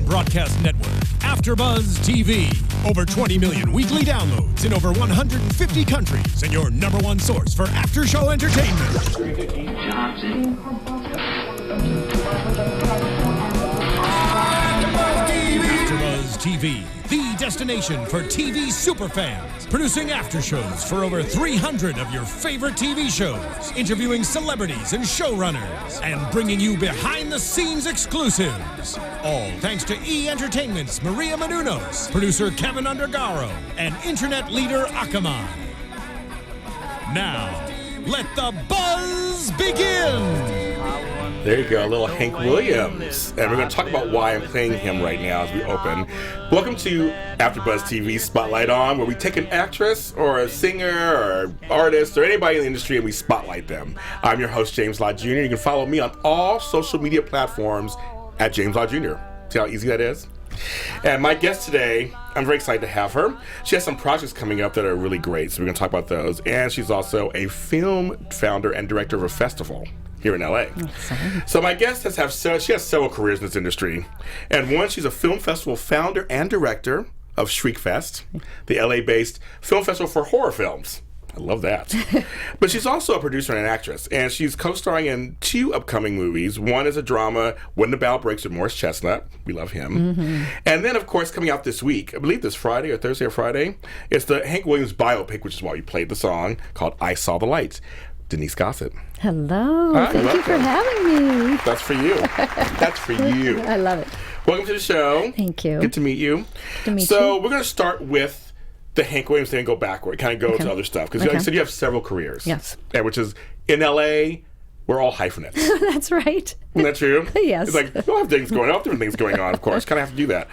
broadcast network, AFTERBUZZ TV. Over 20 million weekly downloads in over 150 countries, and your #1 source for after-show entertainment. AFTERBUZZ TV, the destination for TV superfans. Producing aftershows for over 300 of your favorite TV shows, interviewing celebrities and showrunners, and bringing you behind-the-scenes exclusives. All thanks to E! Entertainment's Maria Menounos, producer Kevin Undergaro, and internet leader Akamai. Now, let the buzz begin! There you go, a little Hank Williams. And we're going to talk about why I'm playing him right now as we open. Welcome to AfterBuzz TV Spotlight On, where we take an actress or a singer or artist or anybody in the industry and we spotlight them. I'm your host, James Lott Jr. You can follow me on all social media platforms at James Lott Jr. See how easy that is? And my guest today, I'm very excited to have her. She has some projects coming up that are really great, so we're going to talk about those. And she's also a film founder and director of a festival here in LA. So my guest has several careers in this industry. And one, she's a film festival founder and director of Shriekfest, the LA-based film festival for horror films. I love that. But she's also a producer and an actress, and she's co-starring in 2 upcoming movies. One is a drama, When the Bough Breaks with Morris Chestnut. We love him. Mm-hmm. And then, of course, coming out this week, I believe this Friday or Thursday or Friday, it's the Hank Williams biopic, which is why you played the song, called I Saw the Light. Denise Gossett. Hello. Thank you for having me. That's for you. That's for you. I love it. Welcome to the show. Thank you. Good to meet you. Good to meet you. So we're going to start with the Hank Williams thing and go backward, kind of go to other stuff. Because like I said, you have several careers. Yes. Which is, in LA, we're all hyphenates. That's right. Isn't that true? Yes. It's like, we all have things going on, different things going on, of course. Kind of have to do that.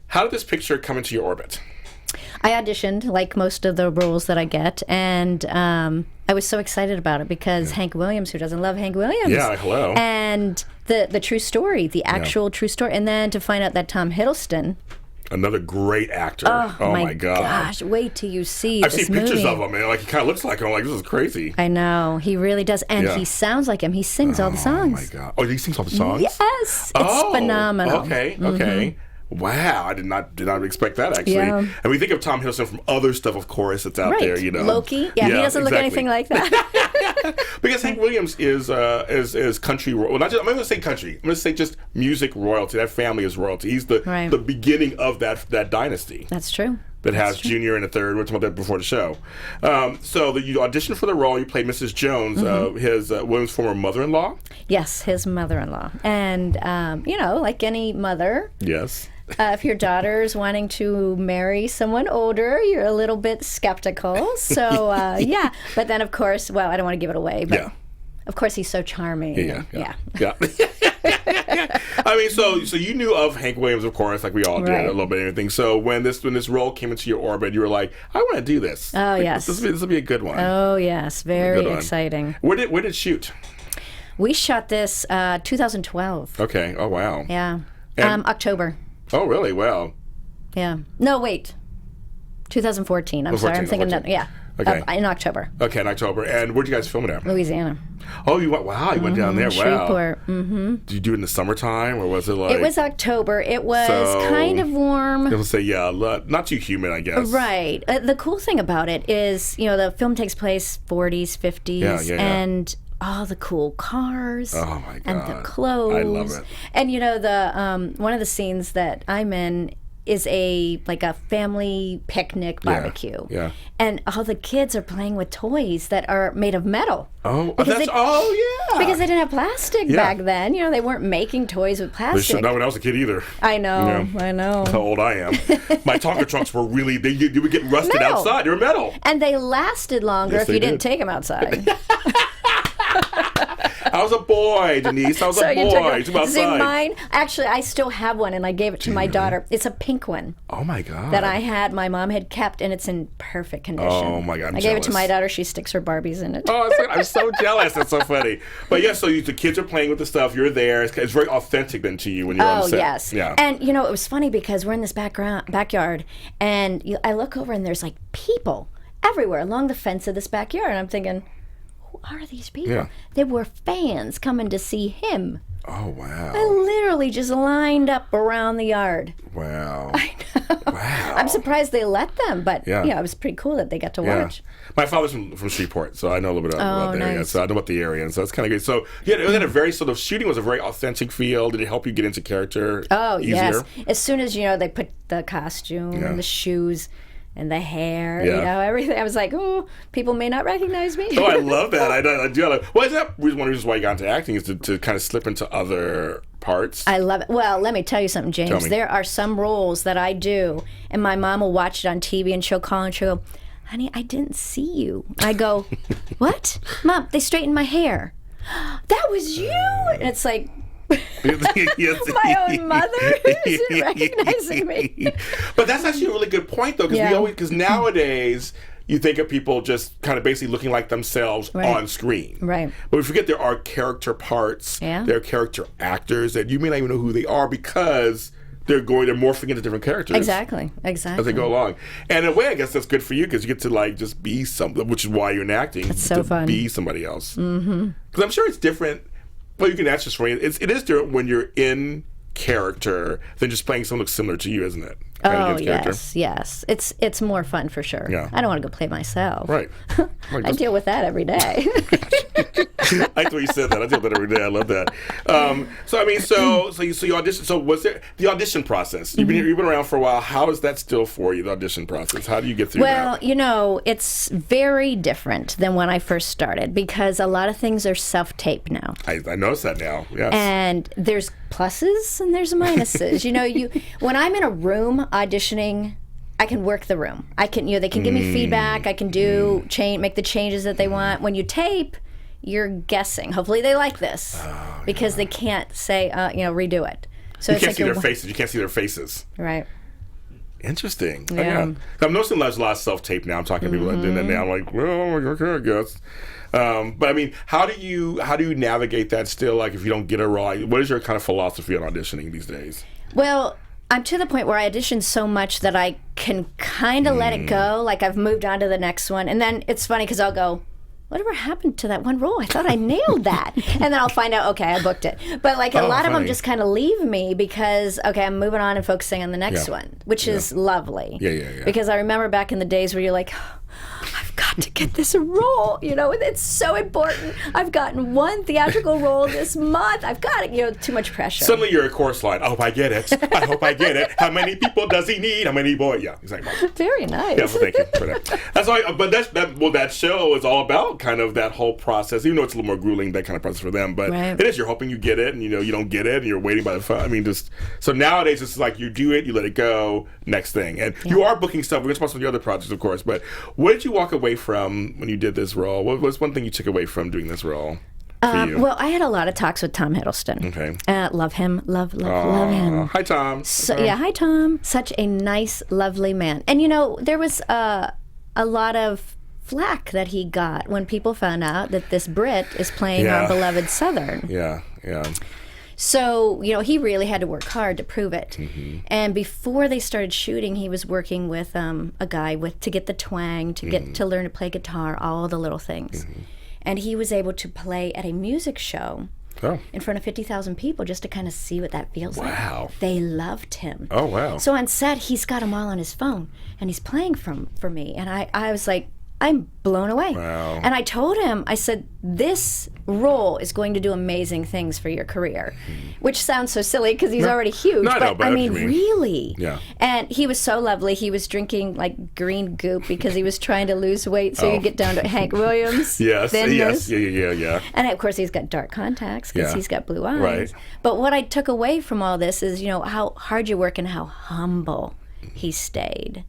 How did this picture come into your orbit? I auditioned, like most of the roles that I get, and I was so excited about it because Hank Williams, who doesn't love Hank Williams? Yeah, hello. And the true story, the actual true story. And then to find out that Tom Hiddleston... Another great actor. Oh my God. Gosh, wait till you see I've this seen pictures movie. of him, and like he kind of looks like him. I'm like, this is crazy. I know. He really does. And he sounds like him. He sings all the songs. Oh, my God. Oh, he sings all the songs? Yes. It's phenomenal. Okay, okay. Mm-hmm. Wow, I did not expect that, actually. Yeah. And we think of Tom Hiddleston from other stuff, of course, that's out there, you know. Loki. Yeah, he doesn't look anything like that. Because Hank Williams is country. Well, not just, I'm not going to say country. I'm going to say just music royalty. That family is royalty. He's the beginning of that dynasty. That's true. That has Junior and a third. We were talking about that before the show. So you auditioned for the role. You played Mrs. Jones, his Williams' former mother-in-law. Yes, his mother-in-law. And, like any mother. Yes. If your daughter's wanting to marry someone older, you're a little bit skeptical. So, yeah. But then, of course, well, I don't want to give it away. But of course, he's so charming. Yeah. I mean, so you knew of Hank Williams, of course, like we all did a little bit of everything. So when this role came into your orbit, you were like, I want to do this. Oh, yes. This will be a good one. Oh, yes. Very exciting. Where did it shoot? We shot this 2012. Okay. Oh, wow. Yeah. And October. Oh, really? Wow. Yeah. No, wait. 2014. I'm sorry. I'm thinking that. Yeah. Okay. In October. Okay, in October. And where'd you guys film it at? Louisiana. Oh, you went down there. Wow. Shreveport. Mm-hmm. Did you do it in the summertime, or was it like? It was October. It was kind of warm. I was gonna say, not too humid, I guess. Right. The cool thing about it is, the film takes place 40s, 50s, and all the cool cars. Oh my God. And the clothes. I love it. And the one of the scenes that I'm in is a family picnic barbecue. Yeah. And all the kids are playing with toys that are made of metal. Oh, because because they didn't have plastic back then. They weren't making toys with plastic. Not when I was a kid either. I know. I know. That's how old I am. My Tonka trunks were really, you would get rusted outside. They were metal. And they lasted longer if you didn't take them outside. I was a boy, Denise. I was a boy. Took outside. See, mine, actually, I still have one, and I gave it to my daughter. It's a pink one. Oh, my God. That my mom had kept, and it's in perfect condition. Oh, my God, I'm I gave it to my daughter. She sticks her Barbies in it. Oh, I'm so jealous. That's so funny. But, yeah, so the kids are playing with the stuff. You're there. It's very authentic then to you when you're on set. Oh, yes. Yeah. And, it was funny because we're in this backyard, and I look over, and there's, people everywhere along the fence of this backyard, and I'm thinking, who are these people? Yeah. They were fans coming to see him. Oh, wow. I literally just lined up around the yard. Wow. I know. Wow. I'm surprised they let them, but Yeah. it was pretty cool that they got to watch. My father's from Shreveport, so I know a little bit about the area. Nice. So I know about the area, and so it's kind of good. So yeah, it had a very sort of shooting was a very authentic feel. Did it help you get into character? Oh, easier? yes. As soon as, they put the costume and the shoes and the hair, everything. I was like, oh, people may not recognize me. Oh, I love that. I do. Well, is that one of the reasons why you got into acting is to kind of slip into other parts? I love it. Well, let me tell you something, James. There are some roles that I do, and my mom will watch it on TV, and she'll call and she'll go, honey, I didn't see you. I go, what? Mom, they straightened my hair. That was you? And it's like, my own mother isn't recognizing me. But that's actually a really good point, though, because nowadays you think of people just kind of basically looking like themselves on screen. Right. But we forget there are character parts, there are character actors that you may not even know who they are because they're morphing into different characters. Exactly. As they go along. And in a way, I guess that's good for you because you get to just be something, which is why you're in acting. It's so fun. Be somebody else. Because I'm sure it's different. Well, you can ask just for it. It is different when you're in character than just playing someone who looks similar to you, isn't it? Oh, yes. It's more fun for sure. Yeah. I don't want to go play myself. Right. I deal with that every day. I like the way you said that. I deal with that every day. I love that. So you auditioned. So was there the audition process? You've been around for a while. How is that still for you? The audition process. How do you get through that? Well, it's very different than when I first started because a lot of things are self-tape now. I noticed that now. Yes. And there's pluses and there's minuses. When I'm in a room auditioning, I can work the room. I can, they can give me feedback. I can make the changes that they want. When you tape, you're guessing. Hopefully they like this because they can't say, redo it. So you can't see their faces. You can't see their faces. Right. Interesting. Yeah. I'm noticing there's a lot of self-tape now. I'm talking to people that do that now. I'm like, well, okay, I guess. But I mean, how do you navigate that still? Like, if you don't get it right, what is your kind of philosophy on auditioning these days? Well, I'm to the point where I audition so much that I can kind of let it go. Like, I've moved on to the next one. And then it's funny because I'll go, whatever happened to that one role? I thought I nailed that. And then I'll find out, okay, I booked it. But a lot of them just kind of leave me because, okay, I'm moving on and focusing on the next one, which is lovely. Yeah. Because I remember back in the days where you're like, I've got to get this role, it's so important. I've gotten one theatrical role this month. I've got it, too much pressure. Suddenly you're a chorus line. I hope I get it. I hope I get it. How many people does he need? How many boys? Yeah, exactly. Very nice. Yeah, well, thank you for that. That's all. But that show is all about kind of that whole process. Even though it's a little more grueling, that kind of process for them. But it is. You're hoping you get it, and you don't get it, and you're waiting by the phone. I mean, so nowadays it's like you do it, you let it go, next thing, and you are booking stuff. We're going to talk about some of the other projects, of course. But what did you walk away from when you did this role? What was one thing you took away from doing this role? Well, I had a lot of talks with Tom Hiddleston. Okay. Love him. Love him. Hi, Tom. Hi, Tom. Such a nice, lovely man. And, there was a lot of flack that he got when people found out that this Brit is playing our beloved Southern. Yeah. So, he really had to work hard to prove it. And before they started shooting, he was working with a guy to get the twang, to get to learn to play guitar, all the little things. And he was able to play at a music show in front of 50,000 people just to kind of see what that feels like. Wow. They loved him. Oh, wow. So on set, he's got them all on his phone, and he's playing for me. And I was like, I'm blown away. Wow. And I told him, I said, this role is going to do amazing things for your career, which sounds so silly because he's already huge. But I mean, really. Yeah. And he was so lovely. He was drinking green goop because he was trying to lose weight so you get down to Hank Williams. Thinness. Yeah. And of course, he's got dark contacts because he's got blue eyes. Right. But what I took away from all this is, how hard you work and how humble he stayed.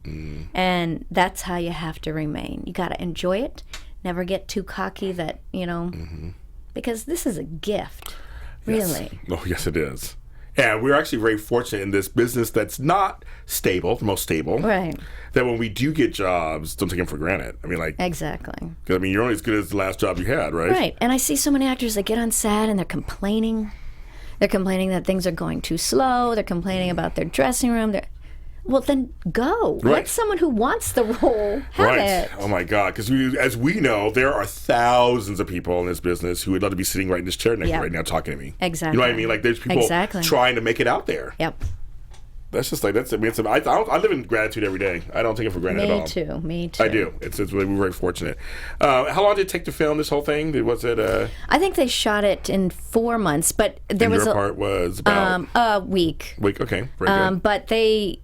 And that's how you have to remain. You got to enjoy it. Never get too cocky that, because this is a gift, really. Oh, yes, it is. And we're actually very fortunate in this business that's not stable, the most stable. Right. That when we do get jobs, don't take them for granted. I mean, Exactly. Because, you're only as good as the last job you had, right? Right. And I see so many actors that get on set and they're complaining. They're complaining that things are going too slow. They're complaining about their dressing room. Well, then go. Right. Let someone who wants the role have it. Oh my God! Because as we know, there are thousands of people in this business who would love to be sitting right in this chair next to right now talking to me. Exactly. You know what I mean? Like there's people trying to make it out there. Yep. That's just like I live in gratitude every day. I don't take it for granted at all. Me too. I do. It's really, we're very fortunate. How long did it take to film this whole thing? Was it? I think they shot it in 4 months, but there was your part was about a week. Okay, very good. But they.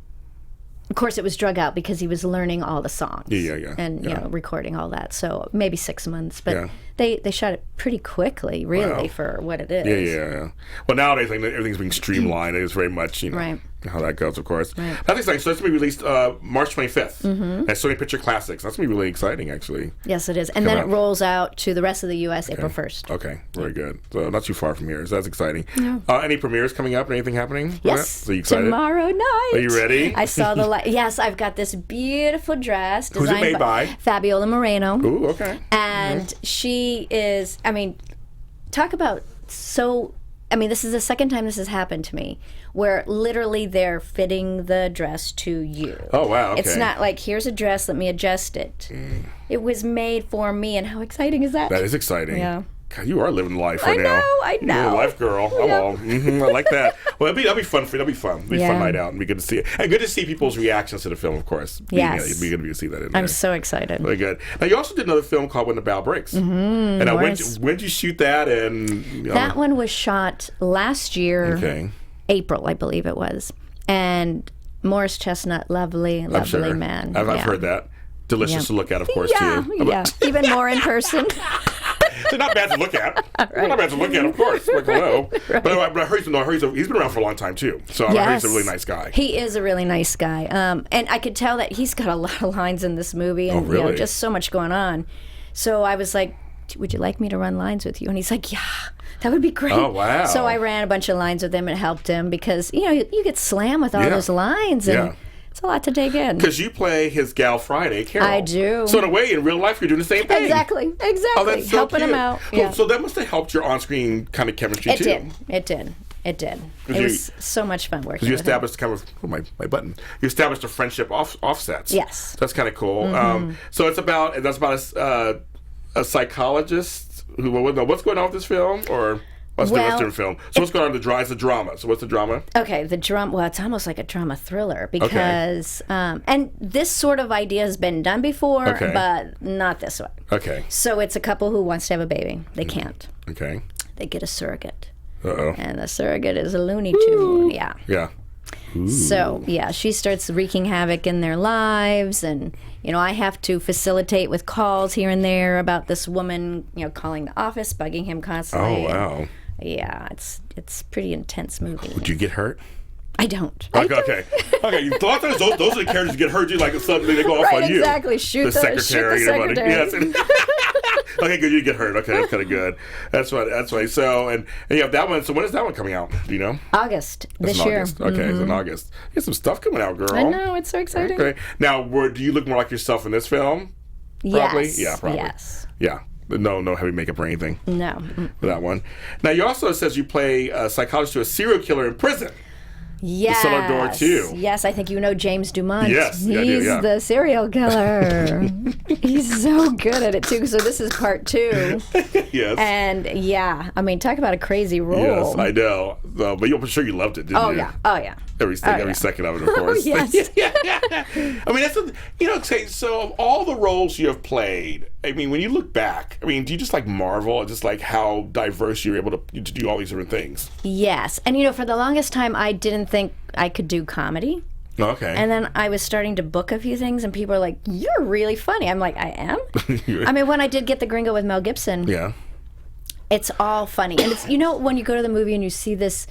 Of course, it was drug out because he was learning all the songs. Yeah. And, you know, recording all that. So maybe 6 months. But they shot it pretty quickly, really, for what it is. Yeah. Well, nowadays, like, everything's being streamlined. It's very much, you know, how that goes, of course. Right. That's exciting. So it's going to be released March 25th at Sony Picture Classics. That's going to be really exciting, actually. Yes, it is. And then it rolls out to the rest of the U.S. April 1st. Okay, very good. So not too far from here. So that's exciting. Yeah. Any premieres coming up? Anything happening? Yes. So you excited? Tomorrow night. Are you ready? I saw the Yes, I've got this beautiful dress designed Who's it made by? Fabiola Moreno. Ooh, okay. And she is, I mean, talk about this is the second time this has happened to me, where literally they're fitting the dress to you. Oh, wow, okay. It's not like, here's a dress, let me adjust it. It was made for me, and how exciting is that? That is exciting. Yeah. God, you are living life right now. I know. You're a life girl. Yeah. I like that. Well, that'll be fun for you. That'll be fun. It'll be a fun night out, and be good to see it. And good to see people's reactions to the film, of course. Yes. It'd be good to see that in there. I'm so excited. Very good. Now, you also did another film called When the Bough Breaks. And now, when did you shoot that? And that one was shot last year, April, I believe it was. And Morris Chestnut, lovely man. I've heard that. Delicious to look at, of course, too. Yeah, even more in person. They're not bad to look at. They're not bad to look at, of course. Like, hello. But I heard he's been around for a long time, too. So I heard he's a really nice guy. He is a really nice guy. And I could tell that he's got a lot of lines in this movie. And, really? You know, just so much going on. So I was like, would you like me to run lines with you? And he's like, yeah, that would be great. Oh, wow. So I ran a bunch of lines with him and helped him because, you know, you get slammed with all those lines. And it's a lot to take in. Because you play his gal Friday, Carol. I do. So in a way, in real life, you're doing the same thing. Exactly. Oh, that's so helping cute. him out. Cool. So that must have helped your on-screen kind of chemistry, too. It did. It was so much fun working with him. You established my button. You established a friendship offsets. Yes. So that's kind of cool. So that's about a psychologist who. What's going on with this film, or? What's the different film? So what's going on? It's a drama. So what's the drama? Okay, the drama. Well, it's almost like a drama thriller because, and this sort of idea has been done before, but not this way. Okay. So it's a couple who wants to have a baby. They can't. Okay. They get a surrogate. Uh-oh. And the surrogate is a Looney Tune. Yeah. Yeah. Ooh. So, she starts wreaking havoc in their lives, and, you know, I have to facilitate with calls here and there about this woman, you know, calling the office, bugging him constantly. Oh, wow. And, yeah, it's pretty intense movie. Would you get hurt? I don't. Okay. You thought those are the characters that get hurt. You like suddenly they go off on you. Exactly. Shoot the secretary. Yes. Okay, good. You get hurt. Okay, that's kind of good. That's right. So and you have that one. So when is that one coming out? Do you know? August this year. August. Okay, it's in August. You have some stuff coming out, girl. I know. It's so exciting. Okay. Now, do you look more like yourself in this film? Probably. Yes. Yeah. Probably. Yes. Yeah. No heavy makeup or anything. No. For that one. Now, you also says you play a psychologist to a serial killer in prison. Yes. The Cellar Door 2. Yes, I think you know James Dumont. Yes, He's the serial killer. He's so good at it, too. So this is part 2. Yes. And, I mean, talk about a crazy role. Yes, I know. But I'm sure you loved it, didn't you? Oh, yeah. Every second of it, of course. Yes. I mean, so of all the roles you have played, I mean, when you look back, I mean, do you just like marvel at just like how diverse you're able to do all these different things? Yes. And, you know, for the longest time, I didn't think I could do comedy. Okay. And then I was starting to book a few things, and people are like, you're really funny. I'm like, I am? I mean, when I did get the Gringo with Mel Gibson, it's all funny. And it's, you know, when you go to the movie and you see this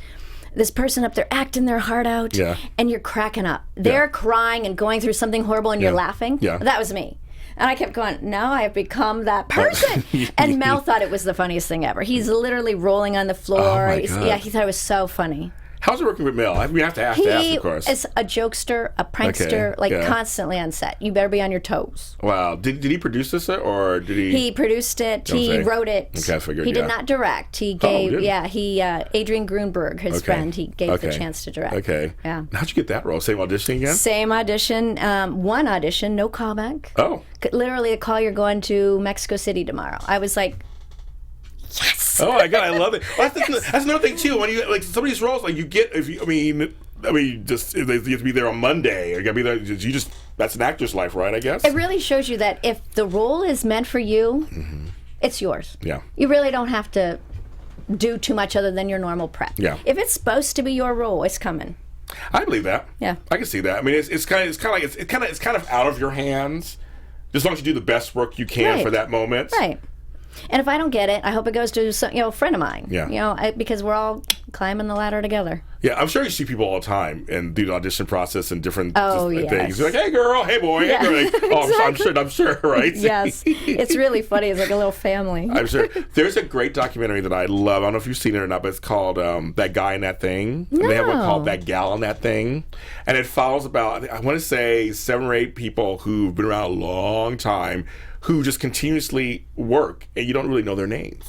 person up there acting their heart out, and you're cracking up. They're crying and going through something horrible, and you're laughing. Yeah. That was me. And I kept going, now I have become that person. And Mel thought it was the funniest thing ever. He's literally rolling on the floor. Oh my God. He thought it was so funny. How's it working with Mel? We have to ask, of course. He is a jokester, a prankster, constantly on set. You better be on your toes. Wow. Did he produce this, or did he? He produced it. He wrote it. Okay, I figured. He did not direct. He gave. Adrian Grunberg, his friend, he gave the chance to direct. Okay. Yeah. How'd you get that role? Same audition again? Same audition. One audition, no callback. Oh. Literally a call. You're going to Mexico City tomorrow. I was like, yes. Oh my God, I love it. Well, that's another thing too. When you like some of these roles, like you get, just you have to be there on Monday. You gotta be there. That's an actor's life, right? I guess. It really shows you that if the role is meant for you, it's yours. Yeah. You really don't have to do too much other than your normal prep. Yeah. If it's supposed to be your role, it's coming. I believe that. Yeah. I can see that. I mean, it's kind of out of your hands. As long as you do the best work you can for that moment. Right. And if I don't get it, I hope it goes to a friend of mine. Yeah. Because we're all climbing the ladder together. Yeah, I'm sure you see people all the time and do the audition process and different things. You're like, hey girl, hey boy, hey girl. Like, exactly. I'm sure, right? Yes. It's really funny. It's like a little family. I'm sure. There's a great documentary that I love. I don't know if you've seen it or not, but it's called That Guy in That Thing. No. And they have one called That Gal in That Thing. And it follows about, I want to say, 7 or 8 people who've been around a long time who just continuously work and you don't really know their names.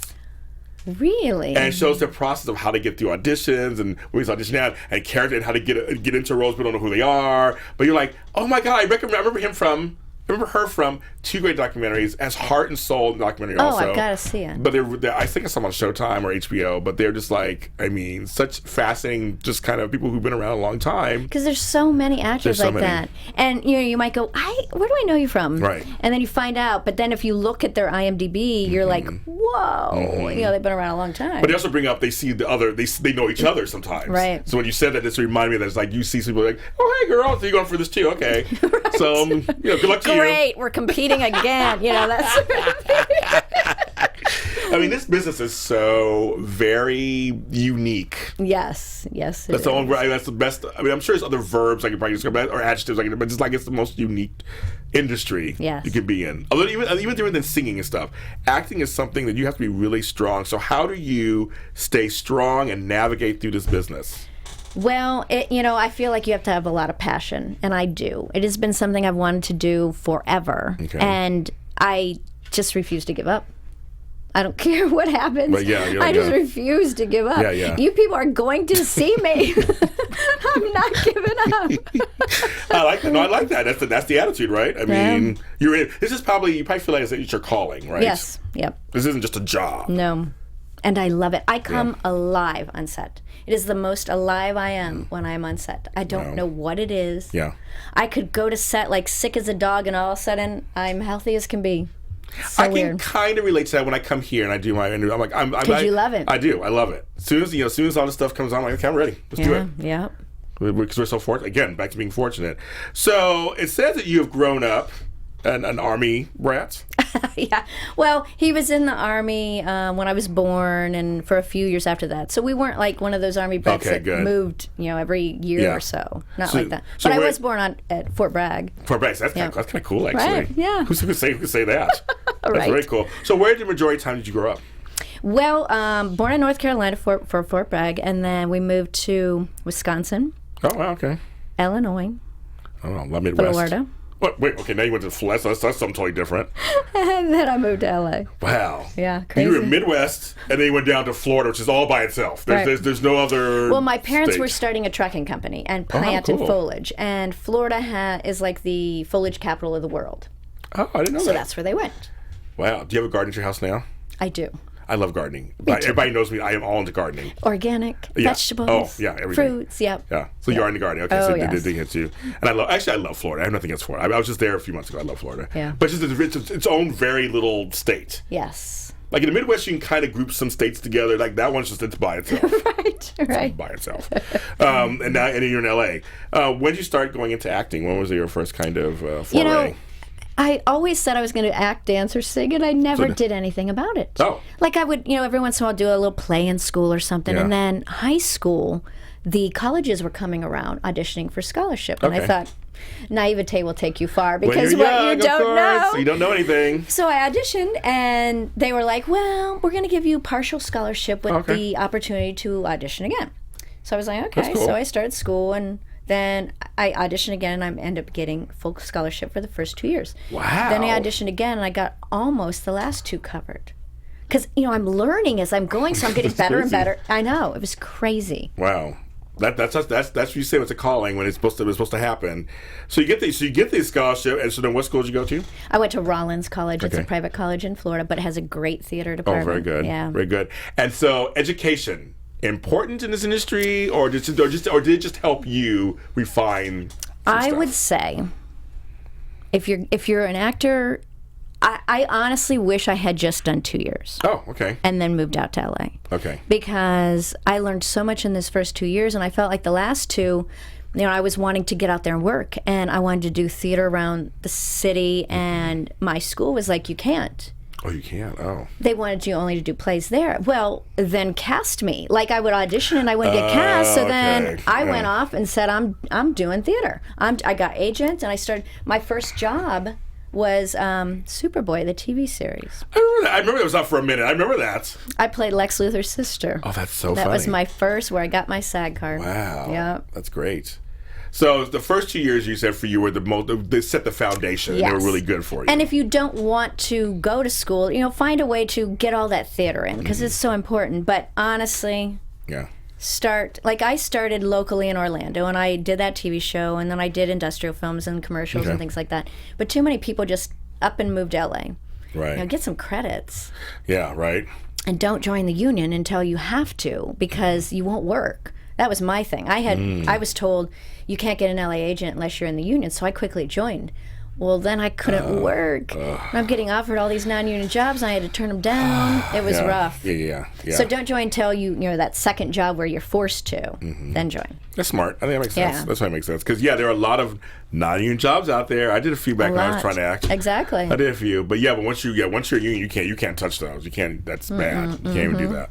Really? And it shows the process of how to get through auditions and when he's auditioning out and character and how to get into roles but don't know who they are. But you're like, oh my God, I remember her from 2 great documentaries as Heart and Soul documentary also. Oh, I've got to see it. But I think it's some on Showtime or HBO, but they're just like, I mean, such fascinating, just kind of people who've been around a long time. Because there's so many actors like that. And you might go, where do I know you from? Right. And then you find out, but then if you look at their IMDb, you're like, whoa, they've been around a long time. But they also bring up, they see the other, they know each other sometimes. Right. So when you said that, this reminded me that it's like, you see people like, oh, hey girl, so you're going for this too, okay. Right. So, good luck to you. Great, we're competing again. That's. I mean, this business is so very unique. Yes, that's the best. I mean, I'm sure there's other verbs I could probably describe or adjectives, but just like it's the most unique industry you could be in. Although even different than singing and stuff, acting is something that you have to be really strong. So how do you stay strong and navigate through this business? Well, I feel like you have to have a lot of passion, and I do. It has been something I've wanted to do forever, and I just refuse to give up. I don't care what happens. But I just refuse to give up. Yeah. You people are going to see me. I'm not giving up. I like that. No, I like that. That's the attitude, right? I mean, you probably feel like it's your calling, right? Yes. Yep. This isn't just a job. No. And I love it. I come alive on set. It is the most alive I am when I'm on set. I don't know what it is. Yeah. I could go to set like sick as a dog, and all of a sudden I'm healthy as can be. So I can kind of relate to that when I come here and I do my interview. I'm like, because you love it. I do. I love it. As soon as all this stuff comes on, I'm like, okay, I'm ready. Let's do it. Yeah. Because we're so fortunate. Again, back to being fortunate. So it says that you have grown up an Army brat. Yeah. Well, he was in the Army when I was born and for a few years after that. So we weren't like one of those Army brats that moved, every year or so. Not like that. But I was born at Fort Bragg. Fort Bragg. That's kind of cool, actually. Right, yeah. Who could say that? That's right. very cool. So where the majority of the time did you grow up? Well, born in North Carolina for Fort Bragg, and then we moved to Wisconsin. Oh, okay. Illinois. Oh, Midwest. Florida. What? Wait, okay, now you went to Florida. That's something totally different. And then I moved to LA. Wow. Yeah, crazy. You were in Midwest, and then you went down to Florida, which is all by itself. There's no other. Well, my parents were starting a trucking company and planted foliage, and Florida is like the foliage capital of the world. Oh, I didn't know that. So that's where they went. Wow. Do you have a garden at your house now? I do. I love gardening. Everybody knows me. I am all into gardening. Organic, vegetables, everything. fruits, yep. Yeah. So you are into gardening. Okay, so yes. they hit you. And I love Florida. I have nothing against Florida. I was just there a few months ago. I love Florida. Yeah. But it's its own very little state. Yes. Like in the Midwest, you can kind of group some states together. Like that one's it's by itself. Right. It's by itself. And you're in LA. When did you start going into acting? When was your first kind of foray? I always said I was going to act, dance, or sing, and I never did anything about it. Oh. Like I would, every once in a while do a little play in school or something. Yeah. And then high school, the colleges were coming around auditioning for scholarship. And I thought, naivete will take you far because what you don't know. You don't know anything. So I auditioned, and they were like, well, we're going to give you partial scholarship with the opportunity to audition again. So I was like, okay. cool. So I started school, and then I auditioned again, and I ended up getting full scholarship for the first 2 years. Wow. Then I auditioned again, and I got almost the last 2 covered. Because, I'm learning as I'm going, so I'm getting better and better. I know. It was crazy. Wow. That's what you say it's a calling when it's supposed to happen. So you get these scholarship, and so then what school did you go to? I went to Rollins College. It's a private college in Florida, but it has a great theater department. Oh, very good. Yeah. Very good. And so education, important in this industry, or did it just help you refine some stuff? would say if you're an actor, I honestly wish I had just done 2 years. Oh, okay. And then moved out to LA. Okay. Because I learned so much in this first 2 years, and I felt like the last 2, I was wanting to get out there and work, and I wanted to do theater around the city, and my school was like, you can't. Oh, you can't. Oh. They wanted you only to do plays there. Well, then cast me. Like I would audition and I wouldn't get cast. So then I went off and said, I'm doing theater. I got agents, and I started. My first job was Superboy, the TV series. I remember that was up for a minute. I remember that. I played Lex Luthor's sister. Oh, that's so funny. That was my first, where I got my SAG card. Wow. Yeah. That's great. So the first 2 years you said for you were they set the foundation. Yes. They were really good for you. And if you don't want to go to school, find a way to get all that theater in, because it's so important. But honestly, yeah. I started locally in Orlando, and I did that TV show, and then I did industrial films and commercials and things like that. But too many people just up and moved to LA. Right. Get some credits. Yeah, right. And don't join the union until you have to, because you won't work. That was my thing. I was told you can't get an LA agent unless you're in the union, so I quickly joined. Well, then I couldn't work. I'm getting offered all these non-union jobs, and I had to turn them down. It was rough. Yeah. So don't join until you that second job where you're forced to. Then join. That's smart. I think that makes sense. Yeah. That's why it makes sense. Because, there are a lot of non-union jobs out there. I did a few back when I was trying to act. Exactly. I did a few. But, once you're a union, you can't touch those. You can't. That's bad. You can't even do that.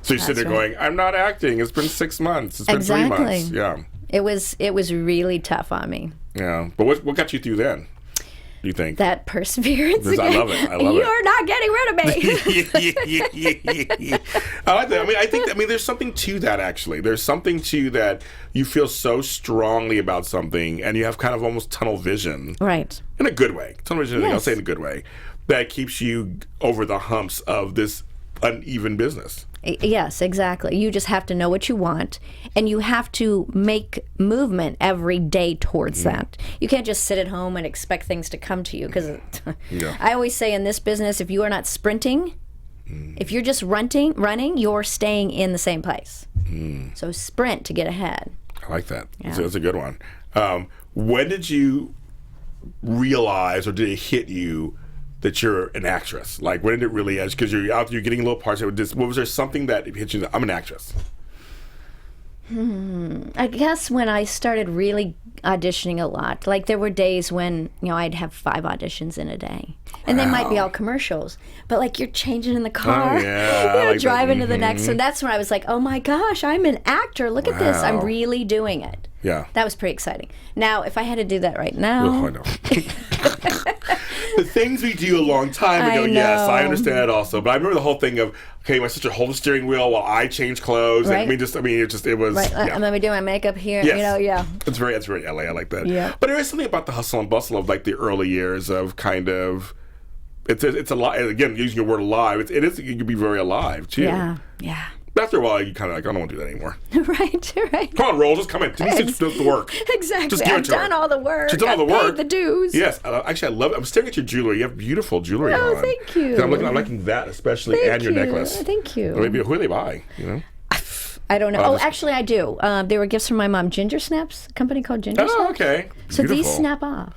So you sit there going, I'm not acting. It's been 6 months. It's been 3 months. Yeah. It was really tough on me. Yeah. But what got you through then? You think that perseverance? I love it. You're not getting rid of me. I like that. I mean, there's something to that. Actually, there's something to that. You feel so strongly about something, and you have kind of almost tunnel vision, right? In a good way. Tunnel vision. Yes. I'll say in a good way. That keeps you over the humps of this uneven business. Yes, exactly. You just have to know what you want, and you have to make movement every day towards that. You can't just sit at home and expect things to come to you, because I always say in this business, if you are not sprinting, if you're just running, you're staying in the same place. So sprint to get ahead. I like that. Yeah. That's a good one. When did you realize, or did it hit you, that you're an actress? Like, when did it really, because you're out there, you're getting little parts of it. Was there something that hit you that I'm an actress? I guess when I started really auditioning a lot, like there were days when, I'd have 5 auditions in a day. And they might be all commercials, but like you're changing in the car, driving to the next. So that's when I was like, oh my gosh, I'm an actor. Look at this. I'm really doing it. Yeah. That was pretty exciting. Now, if I had to do that right now. Oh, I know. The things we do a long time ago, yes, I understand that also. But I remember the whole thing of, my sister hold the steering wheel while I change clothes. Right. And it was. Right. Yeah. I'm going to be doing my makeup here. Yes. It's very LA. I like that. Yeah. But there is something about the hustle and bustle of like the early years of kind of, it's a lot. Again, using your word alive, it can be very alive too. Yeah. After a while, you kind of like, I don't want to do that anymore. Right. Come on, Roll, just come in. Denise does the work. Exactly. Just give it to her. I've done all the work. She's done all the work. Paid the dues. Yes. Actually, I love it. I'm staring at your jewelry. You have beautiful jewelry on. Oh, thank you. I'm liking that especially, and your necklace. Thank you. Or maybe who do they buy? I don't know. Actually, I do. They were gifts from my mom. Ginger Snaps, a company called Ginger Snaps. Oh, okay. So Beautiful. these snap off.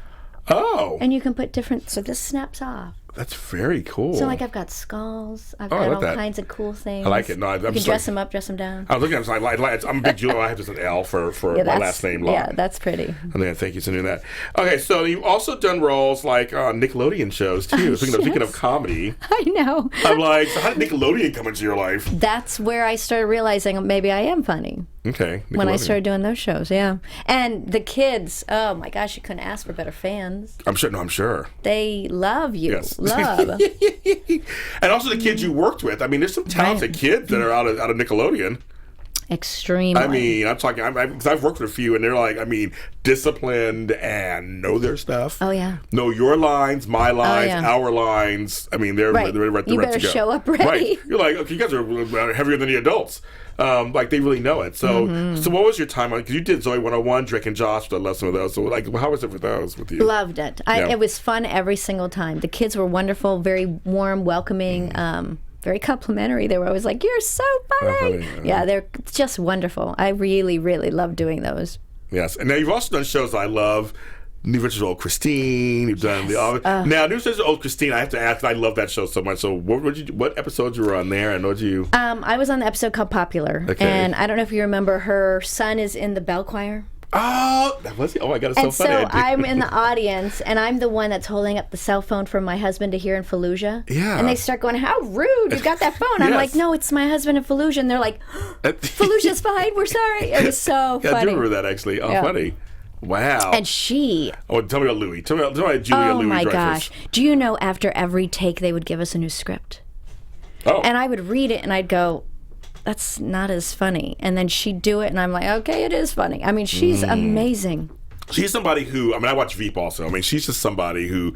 Oh. And you can put different. So this snaps off. That's very cool. So like I've got skulls. I've I got like all that. kinds of cool things. I like it. No, you can dress them up, dress them down. I was looking at them. I'm a big jeweler. I have just an L for my last name. Long. Yeah, that's pretty. Thank you for doing that. Okay, so you've also done roles like Nickelodeon shows too. Speaking of comedy, I know. I'm like, so how did Nickelodeon come into your life? That's where I started realizing maybe I am funny. Okay. When I started doing those shows, yeah. And the kids, oh my gosh, you couldn't ask for better fans. I'm sure. They love you. Yes. Love. And also the kids you worked with. I mean, there's some talented kids that are out of Nickelodeon. Extremely. I mean, I'm talking, because I've worked with a few, and they're like, I mean, disciplined and know their stuff. Oh, yeah. Know your lines, my lines, yeah. our lines. I mean, they're Right. ready You better to go. show up ready. Right. You're like, okay, you guys are heavier than the adults. Like, they really know it. So, so what was your time on? Because you did Zoe 101, Drake and Josh, I love some of those. So, like, how was it for those with you? Loved it. It was fun every single time. The kids were wonderful, very warm, welcoming, very complimentary. They were always like, "You're so funny." Yeah, they're just wonderful. I really, really love doing those. Yes. And now you've also done shows I love. New Adventures of Old Christine. You've done now New Adventures of Old Christine. I have to ask. I love that show so much. So what episodes you were on there? And what you? I was on the episode called Popular, and I don't know if you remember. Her son is in the bell choir. Oh, that was. Oh my God, it's so funny. And so I'm in the audience, and I'm the one that's holding up the cell phone for my husband to hear in Fallujah. Yeah. And they start going, "How rude! You got that phone?" I'm like, "No, it's my husband in Fallujah." And they're like, "Fallujah's fine. We're sorry." It was so funny. I do remember that actually. Oh, funny. Wow. And she. Oh, tell me about Louie. Tell me about Julia Louis-Dreyfus. Oh my gosh! Do you know? After every take, they would give us a new script. Oh. And I would read it, and I'd go, "That's not as funny." And then she'd do it, and I'm like, "Okay, it is funny." I mean, she's amazing. She's somebody who, I mean, I watch Veep also. I mean, she's just somebody who,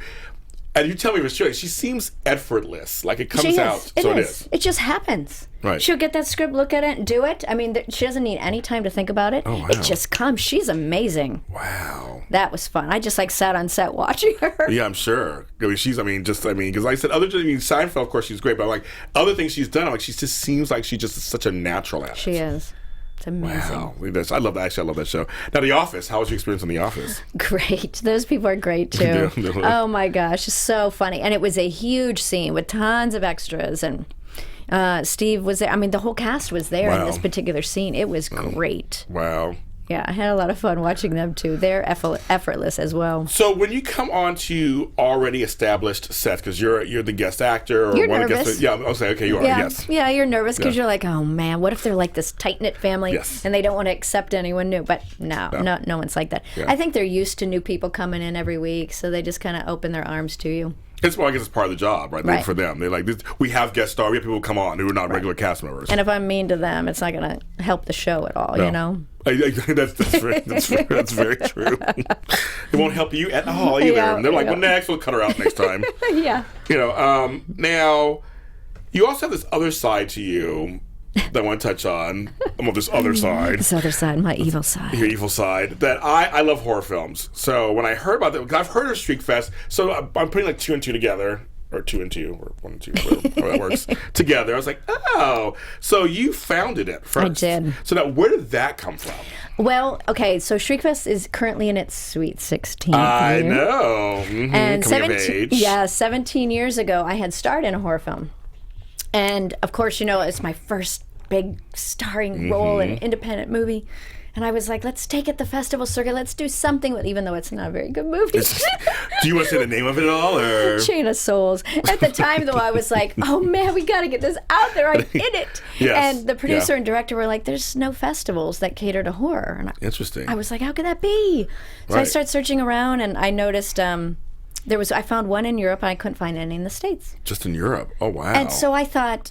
and you tell me if it's true, she seems effortless. Like it comes out. It so is. It just happens. Right. She'll get that script, look at it, and do it. I mean, she doesn't need any time to think about it. Oh, wow. It just comes. She's amazing. Wow. That was fun. I just sat on set watching her. Yeah, I'm sure. I mean, because like I said, Seinfeld, of course, she's great, but like other things she's done, I'm like, she just seems like she's just such a natural at it. She is. It's amazing. Wow. I love that. Actually, I love that show. Now, The Office. How was your experience on The Office? Great. Those people are great, too. Oh, my gosh. It's so funny. And it was a huge scene with tons of extras. And Steve was there. I mean, the whole cast was there in this particular scene. It was great. Wow. Yeah, I had a lot of fun watching them, too. They're effortless as well. So when you come on to already established sets, because you're the guest actor or you're one nervous. of the guests. Yeah, I'll say, okay, you are, yes. Yeah, you're nervous because you're like, oh, man, what if they're like this tight-knit family and they don't want to accept anyone new? But no one's like that. Yeah. I think they're used to new people coming in every week, so they just kind of open their arms to you. It's I guess it's part of the job, right? For them, they're like, we have guest stars, we have people who come on who are not regular cast members. And if I'm mean to them, it's not going to help the show at all, you know? That's very true. It won't help you at all either. And they're like, well, next, we'll cut her out next time. Yeah. Now, you also have this other side to you that I want to touch on. I'm on this other side. This other side, my evil side. Your evil side. That I love horror films. So when I heard about that, because I've heard of Shriekfest, so I'm putting like 2 and 2 together. Or 2 and 2, or 1 and 2, however that works, together. I was like, oh, so you founded it first. I did. So now, where did that come from? Well, okay, so Shriekfest is currently in its sweet 16th year. I know. Mm-hmm. And coming of age. 17 years ago, I had starred in a horror film. And, of course, it's my first big starring role in an independent movie. And I was like, let's take it the festival circuit. Let's do something with, even though it's not a very good movie. Do you want to say the name of it at all? Or? Chain of Souls. At the time, though, I was like, oh, man, we got to get this out there. I'm in it. Yes. And the producer and director were like, there's no festivals that cater to horror. And Interesting. I was like, how could that be? So I started searching around, and I noticed I found one in Europe, and I couldn't find any in the States. Just in Europe? Oh, wow. And so I thought,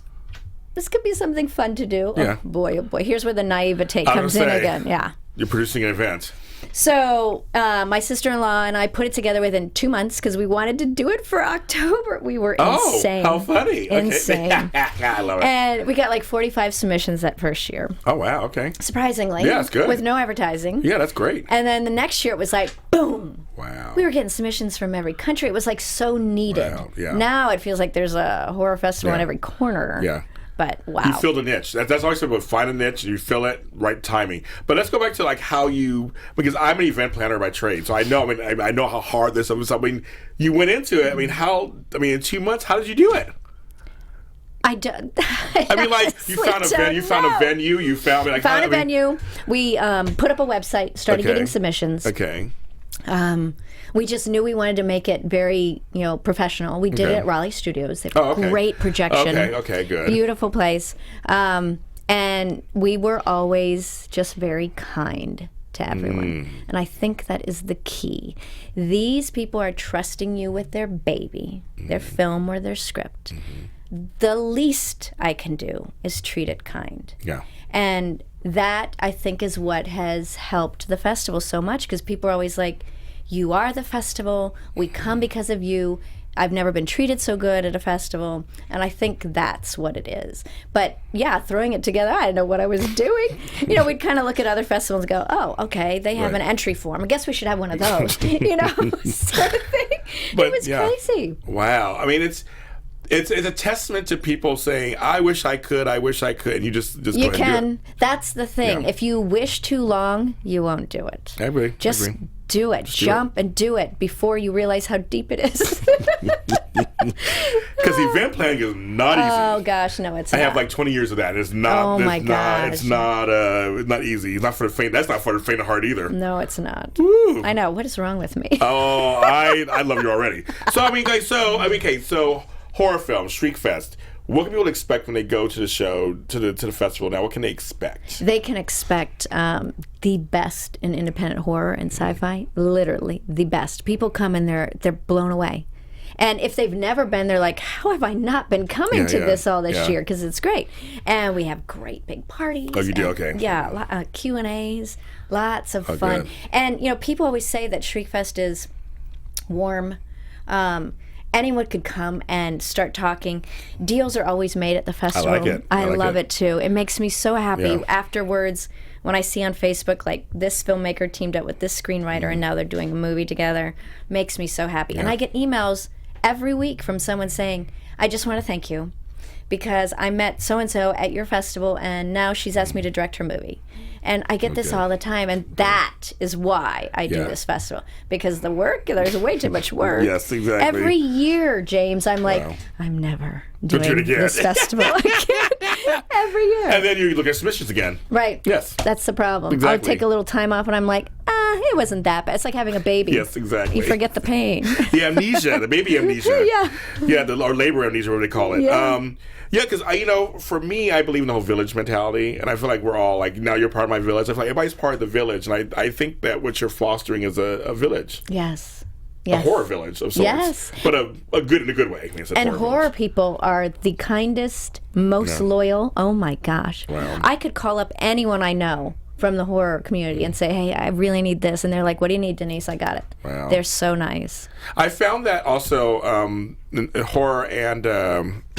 this could be something fun to do. Yeah. Oh boy. Here's where the naivete comes in again. Yeah. You're producing an event. So my sister-in-law and I put it together within 2 months because we wanted to do it for October. We were insane. Oh, how funny. Insane. Okay. I love it. And we got like 45 submissions that first year. Oh, wow. Okay. Surprisingly. Yeah, that's good. With no advertising. Yeah, that's great. And then the next year it was like, boom. Wow. We were getting submissions from every country. It was like so needed. Wow. Yeah. Now it feels like there's a horror festival in every corner. Yeah. But wow. You filled a niche. That's always about find a niche, you fill it, right timing. But let's go back to like how you, because I'm an event planner by trade, so I know. I know how hard this is. I mean, you went into it. In 2 months, how did you do it? I did. You found a venue. You found a venue. We put up a website, started getting submissions. Okay. We just knew we wanted to make it very, professional. We did it at Raleigh Studios. They have great projection. Okay, good. Beautiful place. And we were always just very kind to everyone. And I think that is the key. These people are trusting you with their baby, their film or their script. the least I can do is treat it kind. Yeah. And that, I think, is what has helped the festival so much, because people are always like, you are the festival, we come because of you. I've never been treated so good at a festival, and I think that's what it is. But yeah, throwing it together, I didn't know what I was doing. We'd kind of look at other festivals and go, oh, okay, they have an entry form. I guess we should have one of those, sort of thing. But, it was crazy. Wow. I mean, it's a testament to people saying, I wish I could, and you just go You ahead can. and do it. That's the thing. Yeah. If you wish too long, you won't do it. I agree. Just do it. Jump and do it before you realize how deep it is. Because event planning is not easy. Oh gosh, no, it's not. I have like 20 years of that. It's not. Oh my gosh. It's not easy. It's not for the faint. That's not for the faint of heart either. No, it's not. Woo. I know. What is wrong with me? Oh, I love you already. So so horror films, Shriekfest. What can people expect when they go to the show, to the festival now? What can they expect? They can expect the best in independent horror and sci-fi. Literally the best. People come and they're blown away. And if they've never been, they're like, how have I not been coming to this all this year? Because it's great. And we have great big parties. Oh, you do? Okay. Yeah, Q&As, lots of fun. Good. And, people always say that Shriekfest is warm. Anyone could come and start talking. Deals are always made at the festival. I like it. I love it too. It makes me so happy. Yeah. Afterwards, when I see on Facebook, like, this filmmaker teamed up with this screenwriter and now they're doing a movie together, makes me so happy. And I get emails every week from someone saying, I just want to thank you because I met so-and-so at your festival and now she's asked me to direct her movie. And I get this all the time, and that is why I do this festival. Because there's way too much work. Yes, exactly. Every year, James, I'm like, I'm never doing this festival again. Every year. And then you look at submissions again. Right. Yes. That's the problem. Exactly. I'll take a little time off, and I'm like, it wasn't that bad. It's like having a baby. Yes, exactly. You forget the pain. The amnesia, the baby amnesia. Yeah. Yeah, or labor amnesia, whatever they call it. Yeah. Because for me, I believe in the whole village mentality, and I feel like we're all like, now you're part of my village. I feel like everybody's part of the village, and I think that what you're fostering is a village. Yes. A horror village of sorts. Yes. But a good in a good way. I mean, it's a And horror village. people are the kindest, most loyal. Oh my gosh. Wow. I could call up anyone I know from the horror community and say, hey, I really need this. And they're like, what do you need, Denise? I got it. Wow. They're so nice. I found that also in horror and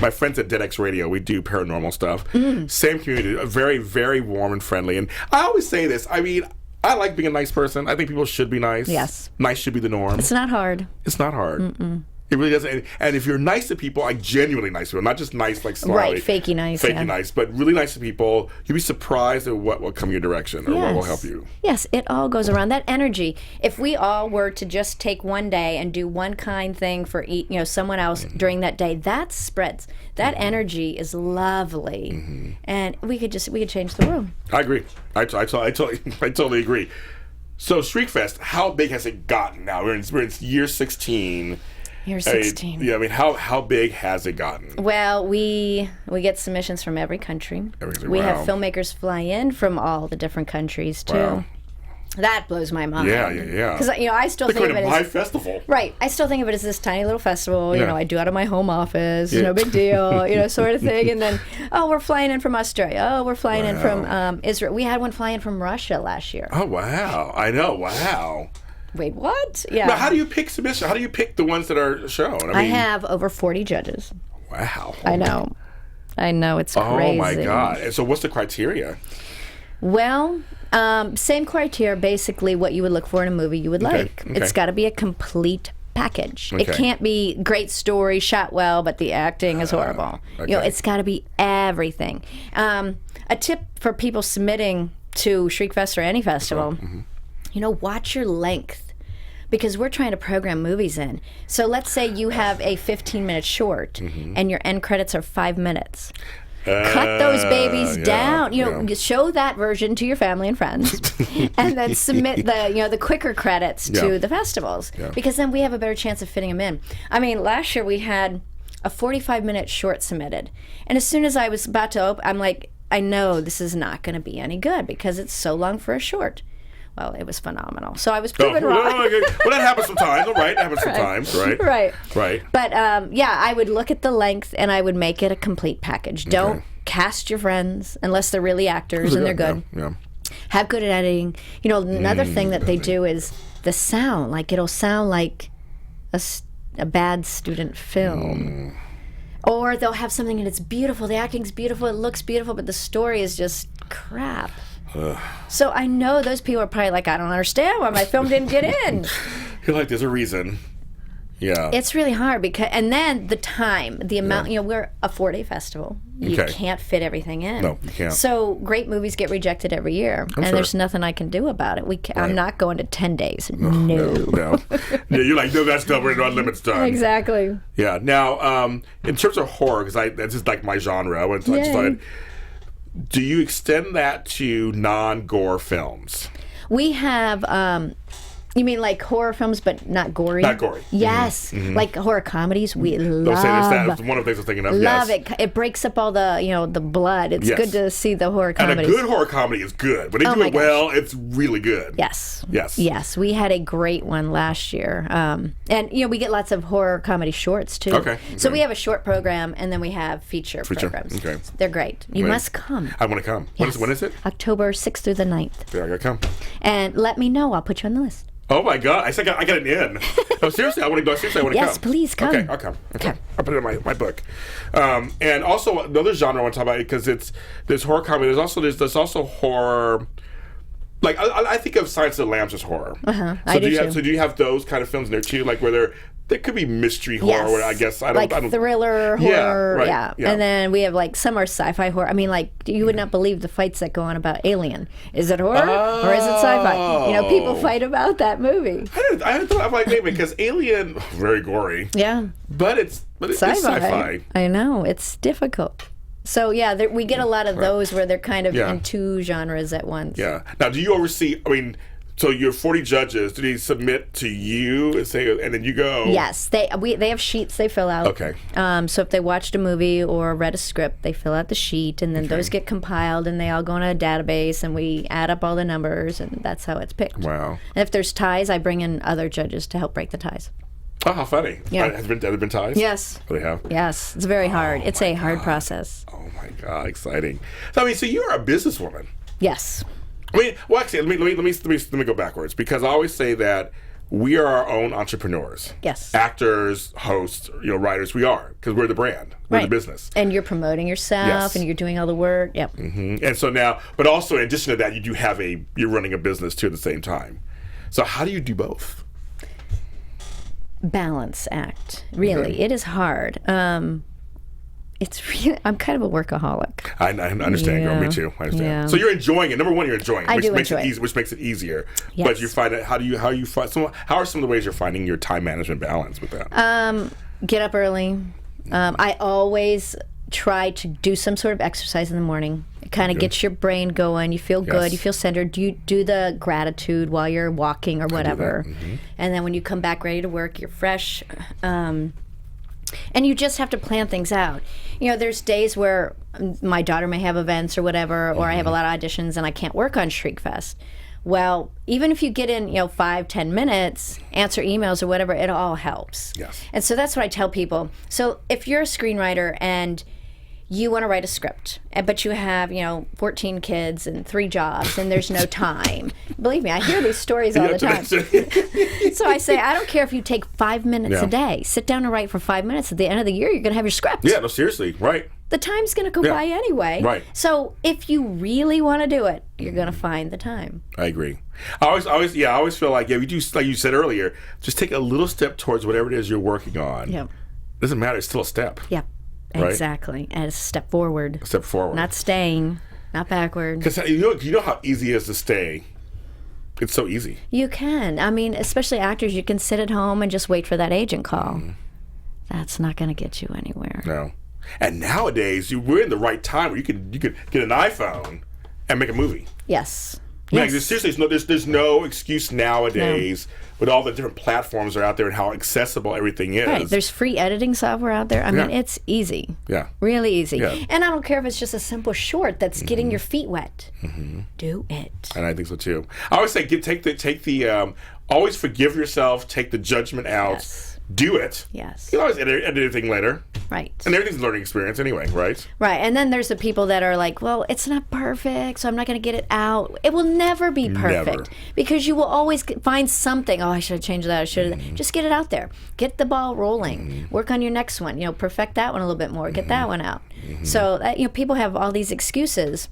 my friends at DeadX Radio, we do paranormal stuff. Same community, very, very warm and friendly. And I always say this, I mean, I like being a nice person. I think people should be nice. Yes. Nice should be the norm. It's not hard. It's not hard. It really doesn't. And if you're nice to people, like genuinely nice to people, not just nice like smiley. Right, fakey nice. Fakey nice, but really nice to people, you'll be surprised at what will come your direction or what will help you. Yes, it all goes around. That energy, if we all were to just take one day and do one kind thing for someone else during that day, that spreads. That energy is lovely. And we could change the world. I agree. I totally agree. So Shriekfest, how big has it gotten now? We're in year 16. Year 16. I mean, how big has it gotten? Well, we get submissions from every country. We have filmmakers fly in from all the different countries too. Wow. That blows my mind. Yeah. Because I still think of it my as festival. Right. I still think of it as this tiny little festival. You know, I do out of my home office. No big deal. Sort of thing. And then, we're flying in from Australia. Oh, we're flying in from Israel. We had one fly in from Russia last year. Oh wow! I know. Wow. Wait, what? Yeah. Now, how do you pick submission? How do you pick the ones that are shown? I have over 40 judges. Wow. I know. It's crazy. Oh my God! And so, what's the criteria? Well, same criteria, basically what you would look for in a movie you would like. Okay. It's got to be a complete package. Okay. It can't be great story, shot well, but the acting is horrible. Okay. It's got to be everything. A tip for people submitting to Shriekfest or any festival, watch your length. Because we're trying to program movies in. So let's say you have a 15-minute short and your end credits are 5 minutes. Cut those babies down. Show that version to your family and friends, and then submit the quicker credits to the festivals because then we have a better chance of fitting them in. I mean, last year we had a 45-minute short submitted, and as soon as I was about to open, I'm like, I know this is not going to be any good because it's so long for a short. Well, it was phenomenal. So I was proven wrong. Well, that happens sometimes. All right, it happens sometimes. Right. Right. But yeah, I would look at the length and I would make it a complete package. Don't cast your friends unless they're really actors and they're good. Yeah. Have good at editing. You know, another thing that they do is the sound. Like, it'll sound like a bad student film. Or they'll have something and it's beautiful. The acting's beautiful. It looks beautiful, but the story is just crap. So I know those people are probably like, I don't understand why my film didn't get in. You're like, there's a reason. Yeah. It's really hard because, and then the time, the amount, you know, we're a 4-day festival. You can't fit everything in. No, you can't. So great movies get rejected every year, and there's nothing I can do about it. I'm not going to 10 days. No. Yeah, you're like, no, that's done. We're on limits done. Exactly. Yeah. Now, in terms of horror, because that's just like my genre. I just started. Do you extend that to non-gore films? We have. You mean like horror films, but not gory? Not gory. Yes, like horror comedies. We love. Don't say this. That's one of the things I was thinking of. Love it. It breaks up all the the blood. It's good to see the horror comedies. And a good horror comedy is good. When they do it well, it's really good. Yes. We had a great one last year, and we get lots of horror comedy shorts too. Okay. So we have a short program, and then we have feature programs. Okay. They're great. You must come. I want to come. Yes. When is it? October 6th through the 9th. Yeah, I gotta come. And let me know. I'll put you on the list. Oh my God! I got it in. No, seriously, I want to go. Seriously, I want to come. Yes, please come. Okay, I'll come. Okay. I'll put it in my book. And also another genre I want to talk about, because there's horror comedy. There's also horror. Like I think of Silence of the Lambs as horror. I do too. Do you have those kind of films in there too? Like where there could be mystery horror. Where I guess I don't thriller horror. Yeah. And then we have like some are sci-fi horror. I mean, like you would not believe the fights that go on about Alien. Is it horror or is it sci-fi? You know, people fight about that movie. I thought about maybe because Alien very gory. Yeah. But it's sci-fi. I know, it's difficult. So yeah, we get a lot of those where they're kind of in two genres at once. Yeah. Now, do you oversee? I mean, so your 40 judges, do they submit to you and then you go? Yes, they have sheets they fill out. Okay. So if they watched a movie or read a script, they fill out the sheet, and then those get compiled, and they all go in a database, and we add up all the numbers, and that's how it's picked. Wow. And if there's ties, I bring in other judges to help break the ties. Oh, how funny. Yeah. Have there been ties? Yes. Oh, they have? Yes. It's very hard. It's a hard process. Oh, my God. Exciting. So you're a businesswoman. Yes. I mean, well, actually, let me go backwards, because I always say that we are our own entrepreneurs. Yes. Actors, hosts, writers, we are, because we're the brand. We're the business. And you're promoting yourself, and you're doing all the work. Yep. Mm-hmm. And so now, but also in addition to that, you're running a business too at the same time. So how do you do both? Balance act. Really. It is hard. It's really, I'm kind of a workaholic. I understand, girl. Me too. I understand. Yeah. So you're enjoying it. Number one, you're enjoying it. I which do makes enjoy it. Which makes it easier. Yes. But you find it. How are some of the ways you're finding your time management balance with that? Get up early. I always try to do some sort of exercise in the morning. It kind of gets your brain going. You feel good. You feel centered. You do the gratitude while you're walking or whatever. And then when you come back ready to work, you're fresh. And you just have to plan things out. There's days where my daughter may have events or whatever, or I have a lot of auditions and I can't work on Shriekfest. Well, even if you get in, 5-10 minutes, answer emails or whatever, it all helps. Yes. And so that's what I tell people. So if you're a screenwriter and you want to write a script, but you have, 14 kids and 3 jobs and there's no time. Believe me, I hear these stories all the time. So I say, I don't care if you take 5 minutes a day. Sit down and write for 5 minutes. At the end of the year, you're going to have your script. Yeah, no, seriously, right. The time's going to go by anyway. Right. So if you really want to do it, you're going to find the time. I agree. I always feel like, you do, like you said earlier, just take a little step towards whatever it is you're working on. Yeah. Doesn't matter. It's still a step. Yeah. Right? Exactly. And it's a step forward. A step forward. Not staying, not backward. Because you know how easy it is to stay. It's so easy. You can. I mean, especially actors, you can sit at home and just wait for that agent call. That's not going to get you anywhere. No. And nowadays, we're in the right time where you could get an iPhone and make a movie. Yes. Like, Yes. seriously, there's no excuse nowadays with all the different platforms that are out there and how accessible everything is. Right. There's free editing software out there. I mean, it's easy. Yeah. Really easy. Yeah. And I don't care if it's just a simple short that's getting your feet wet. Do it. And I think so too. I always say, take the always forgive yourself, take the judgment out, Yes. do it. Yes. You can always edit anything later. Right. And everything's a learning experience anyway, right? Right. And then there's the people that are like, well, it's not perfect, so I'm not going to get it out. It will never be perfect Never. because you will always find something. Oh, I should have changed that. I should have. Just get it out there. Get the ball rolling. Work on your next one. Perfect that one a little bit more. Get that one out. So, people have all these excuses.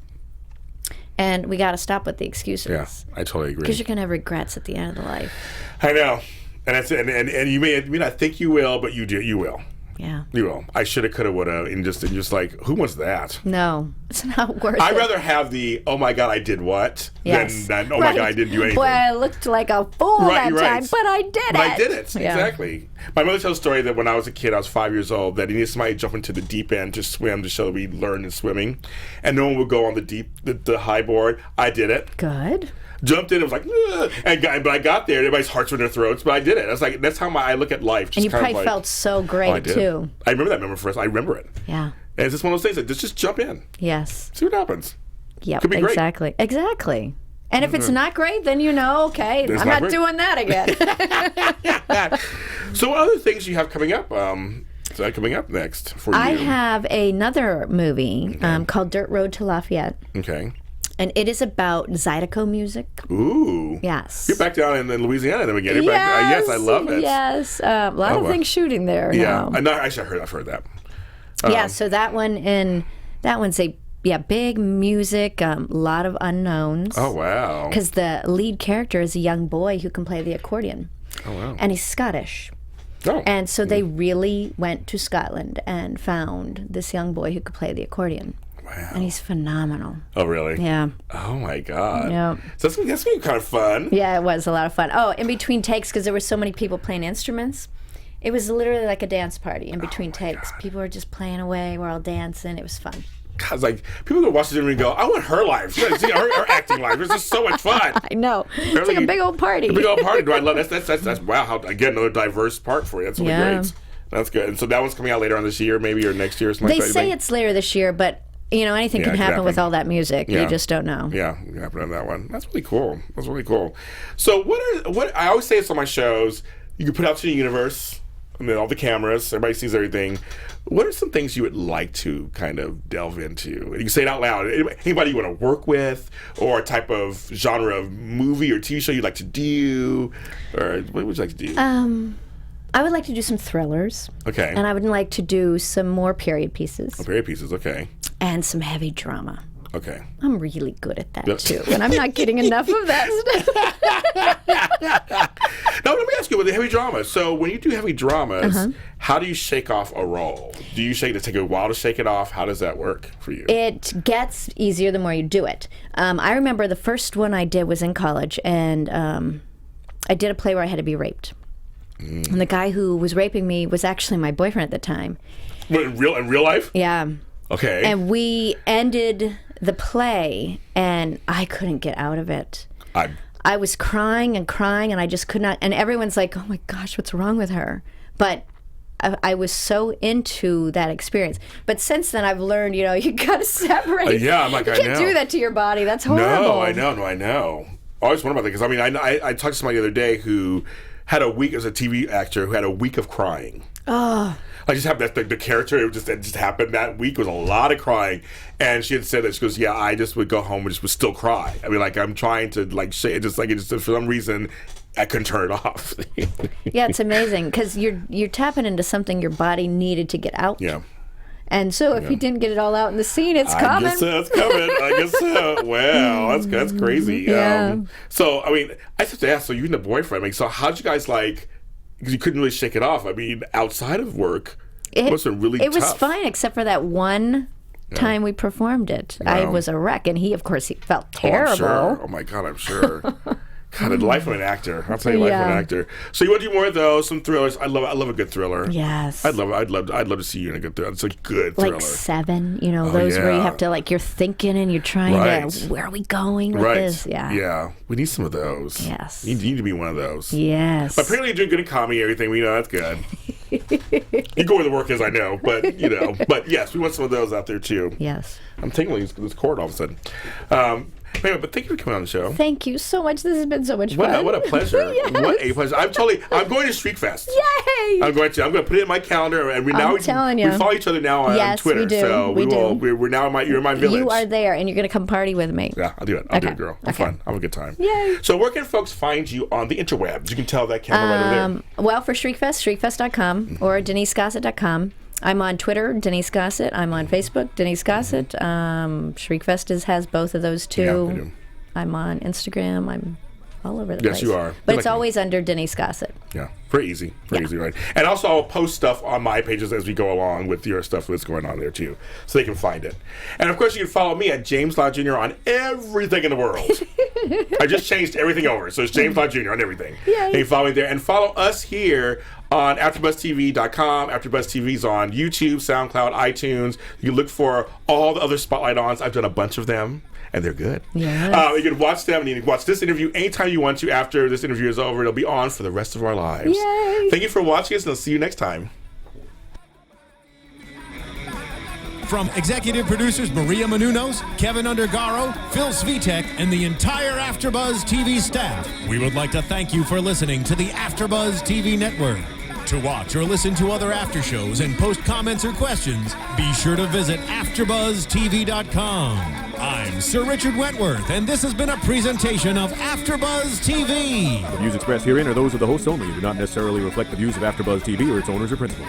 And we got to stop with the excuses. Yeah, I totally agree. Because you're going to have regrets at the end of the life. I know. And that's and you may not think you will, but you do. You will. Yeah. You will. I shoulda, coulda, woulda, and just like, who wants that? No, it's not worth it. I'd rather have the, oh my God, I did what? Yes. Than oh my God, I didn't do anything. Boy, I looked like a fool that time, but I did it. But I did it. Yeah. Exactly. My mother tells a story that when I was a kid, I was 5 years old, that he needed somebody to jump into the deep end to swim to show that we learned in swimming. And no one would go on the high board. I did it. Good. Jumped in, it was like, but I got there, everybody's hearts were in their throats, but I did it. I was like, that's how I look at life. Just And you kind probably of like, felt so great, I did. too. I remember that moment first. I remember it. Yeah. And it's just one of those things that just jump in. Yes. See what happens. Yep, Could be great. Exactly. And if it's not great, then okay, It's I'm not not great. doing that again. So what other things do you have coming up? Coming up next for you? I have another movie called Dirt Road to Lafayette. Okay. And it is about Zydeco music. Ooh. Yes. You're back down in Louisiana then again. Yes, I love it. Yes. A lot of things shooting there Yeah. now. No, actually, I've heard that. Yeah, so that one's a big music, a lot of unknowns. Oh, wow. Because the lead character is a young boy who can play the accordion. Oh, wow. And he's Scottish. Oh. And so they really went to Scotland and found this young boy who could play the accordion. Wow. And he's phenomenal. Oh, really? Yeah. Oh, my God. Yeah. So that's going to be kind of fun. Yeah, it was a lot of fun. Oh, in between takes, because there were so many people playing instruments, it was literally like a dance party in between takes. God. People were just playing away. We're all dancing. It was fun. God, it's like, people go watch this and go, I want her life. See her acting life. It's just so much fun. I know. It's like a big old party. A big old party. Do I love that's wow. How, again, another diverse part for you. That's really great. That's good. And so that one's coming out later on this year, maybe, or next year or something They like that. say it's later this year, but anything can happen with all that music. Yeah. You just don't know. Yeah, it can happen on that one. That's really cool. That's really cool. So what I always say this on my shows, you can put out to the universe, and then all the cameras, everybody sees everything. What are some things you would like to kind of delve into? You can say it out loud. Anybody you want to work with, or a type of genre of movie or TV show you'd like to do, or what would you like to do? I would like to do some thrillers. Okay. And I would like to do some more period pieces. Oh, period pieces, okay. And some heavy drama. Okay. I'm really good at that too, and I'm not getting enough of that stuff. Now, let me ask you with the heavy drama. So, when you do heavy dramas, how do you shake off a role? Do you shake it? Take a while to shake it off? How does that work for you? It gets easier the more you do it. I remember the first one I did was in college, and I did a play where I had to be raped. And the guy who was raping me was actually my boyfriend at the time. What, in real life? Yeah. Okay. And we ended the play, and I couldn't get out of it. I was crying, and I just could not. And everyone's like, "Oh my gosh, what's wrong with her?" But I was so into that experience. But since then, I've learned, you got to separate. Yeah, I'm like, you I can't know. do that to your body. That's horrible. No, I know. I always wonder about that because I talked to somebody the other day who had a week as a TV actor who had a week of crying. Oh. I just have that the character. It just happened that week. It was a lot of crying, and she had said that she goes, "Yeah, I just would go home and just would still cry. I mean, like I'm trying to say it, just for some reason I couldn't turn it off." Yeah, it's amazing because you're tapping into something your body needed to get out. Yeah. And so if you didn't get it all out in the scene, it's coming. I guess so. It's coming. I guess so. Wow, that's crazy. Yeah. So I mean, I just have to ask. So you and the boyfriend. I mean, so how'd you guys like? Because you couldn't really shake it off. I mean, outside of work, it must have been really tough. It was fine, except for that one time we performed it. I was a wreck, and he felt terrible. Oh, I'm sure. Oh my God, I'm sure. God, the life of an actor. I'll tell you, life of an actor. So you want to do more of those? Some thrillers. I love a good thriller. Yes. I'd love to see you in a good thriller. It's a good thriller. Like Seven, those where you have to you're thinking and you're trying to. Where are we going with this? Yeah. Yeah. We need some of those. Yes. You need to be one of those. Yes. But apparently you're doing good in comedy and everything. We know that's good. You go where the work is, I know, but But yes, we want some of those out there too. Yes. I'm tingling this cord all of a sudden. Anyway, but thank you for coming on the show. Thank you so much. This has been so much fun. What a pleasure. Yes. What a pleasure. I'm going to Shriekfest. Yay! I'm going to put it in my calendar, and we follow each other now on Twitter. We do. So we're now you're in my village. You are there, and you're going to come party with me. Yeah, I'll do it. I'll do it, girl. Have fun. Have a good time. Yay! So where can folks find you on the interwebs? You can tell that camera right over there. Well, for Shriekfest, shriekfest.com or denisegossett.com. I'm on Twitter, Denise Gossett. I'm on Facebook, Denise Gossett. Shriekfest has both of those too. Yeah, they do. I'm on Instagram. I'm all over the place. Yes, you are. But it's always under Denise Gossett. Yeah, pretty easy. Pretty easy, right? And also, I'll post stuff on my pages as we go along with your stuff that's going on there, too, so they can find it. And, of course, you can follow me at James Lott Jr. on everything in the world. I just changed everything over, so it's James Lott Jr. on everything. Yay. And you can follow me there. And follow us here on AfterBuzzTV.com. AfterBuzz TV's on YouTube, SoundCloud, iTunes. You can look for all the other Spotlight-ons. I've done a bunch of them. And they're good. Yes. You can watch them, and you can watch this interview anytime you want to after this interview is over. It'll be on for the rest of our lives. Yay. Thank you for watching us, and I'll see you next time. From executive producers Maria Menounos, Kevin Undergaro, Phil Svitek, and the entire AfterBuzz TV staff, we would like to thank you for listening to the AfterBuzz TV network. To watch or listen to other after shows and post comments or questions, be sure to visit AfterBuzzTV.com. I'm Sir Richard Wentworth, and this has been a presentation of AfterBuzz TV. The views expressed herein are those of the hosts only and do not necessarily reflect the views of AfterBuzz TV or its owners or principals.